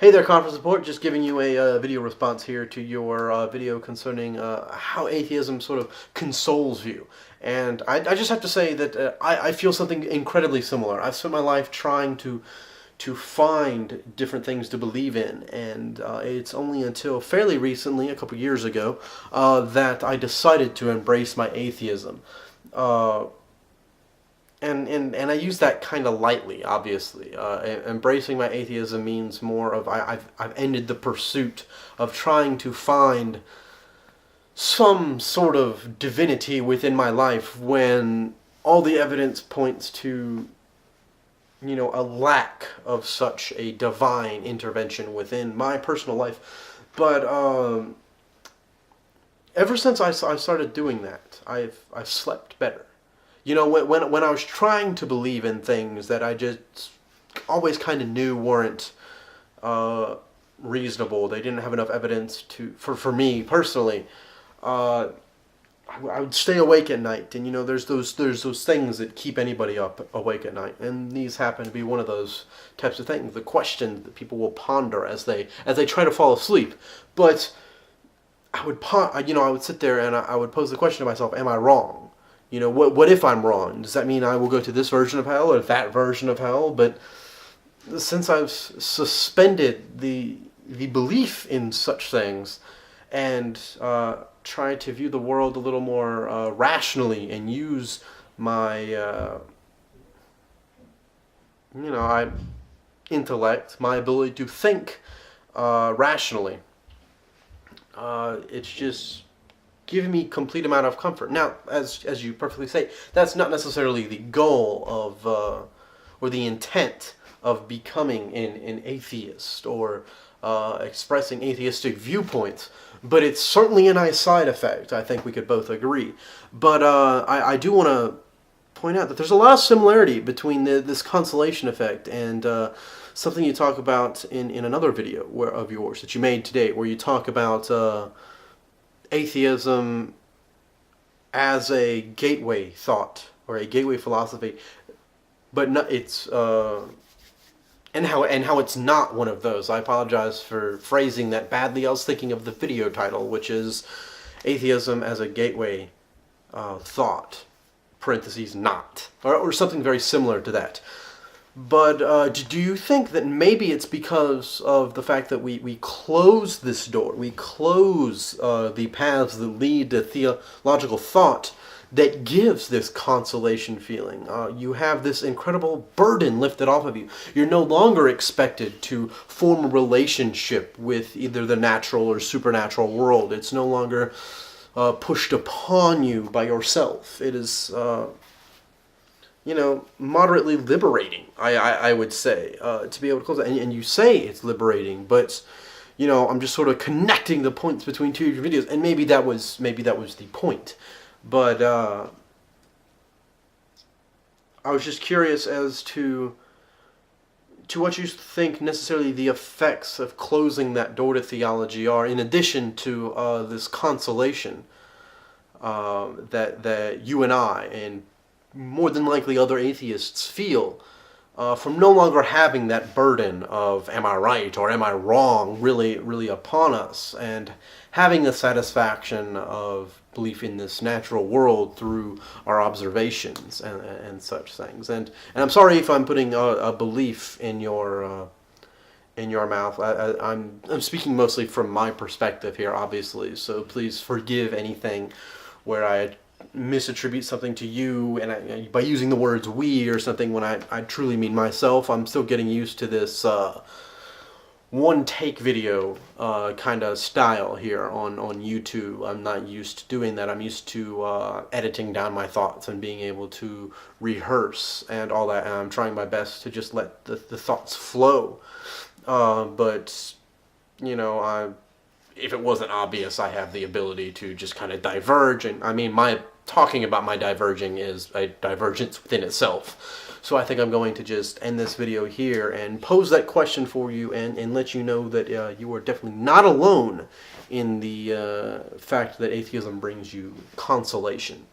Hey there, conference report. Just giving you a video response here to your video concerning how atheism sort of consoles you. And I just have to say that I feel something incredibly similar. I've spent my life trying to find different things to believe in, and it's only until fairly recently, a couple years ago, that I decided to embrace my atheism. And I use that kind of lightly, obviously. Embracing my atheism means more of I've ended the pursuit of trying to find some sort of divinity within my life when all the evidence points to, a lack of such a divine intervention within my personal life. But ever since I started doing that, I've slept better. When I was trying to believe in things that I just always kind of knew weren't reasonable, they didn't have enough evidence for me personally, I would stay awake at night, and there's those things that keep anybody up awake at night, and these happen to be one of those types of things, the questions that people will ponder as they try to fall asleep. But I would sit there and I would pose the question to myself: am I wrong? What if I'm wrong? Does that mean I will go to this version of hell or that version of hell? But since I've suspended the belief in such things and try to view the world a little more rationally and use my intellect, my ability to think rationally, it's just giving me complete amount of comfort. Now, as you perfectly say, that's not necessarily the goal of or the intent of becoming an atheist or expressing atheistic viewpoints, but it's certainly a nice side effect. I think we could both agree. But I do want to point out that there's a lot of similarity between this consolation effect and something you talk about in another video of yours that you made today, where you talk about atheism as a gateway thought or a gateway philosophy, but not, it's and how it's not one of those. I apologize for phrasing that badly. I was thinking of the video title, which is atheism as a gateway thought (parentheses not) or something very similar to that. But do you think that maybe it's because of the fact that we close this door, we close the paths that lead to theological thought that gives this consolation feeling? You have this incredible burden lifted off of you. You're no longer expected to form a relationship with either the natural or supernatural world. It's no longer pushed upon you by yourself. It is moderately liberating, I would say, to be able to close it. And you say it's liberating, but, I'm just sort of connecting the points between two of your videos, and maybe that was the point. But I was just curious as to what you think necessarily the effects of closing that door to theology are, in addition to this consolation that you and I, and more than likely other atheists, feel from no longer having that burden of am I right or am I wrong really upon us, and having the satisfaction of belief in this natural world through our observations and such things. And I'm sorry if I'm putting a belief in your mouth. I'm speaking mostly from my perspective here, obviously, so please forgive anything where I misattribute something to you and by using the words we or something when I truly mean myself. I'm still getting used to this one take video kind of style here on YouTube. I'm not used to doing that. I'm used to editing down my thoughts and being able to rehearse and all that, and I'm trying my best to just let the thoughts flow. But if it wasn't obvious, I have the ability to just kind of diverge, and I mean, talking about my diverging is a divergence within itself. So I think I'm going to just end this video here and pose that question for you and let you know that you are definitely not alone in the fact that atheism brings you consolation.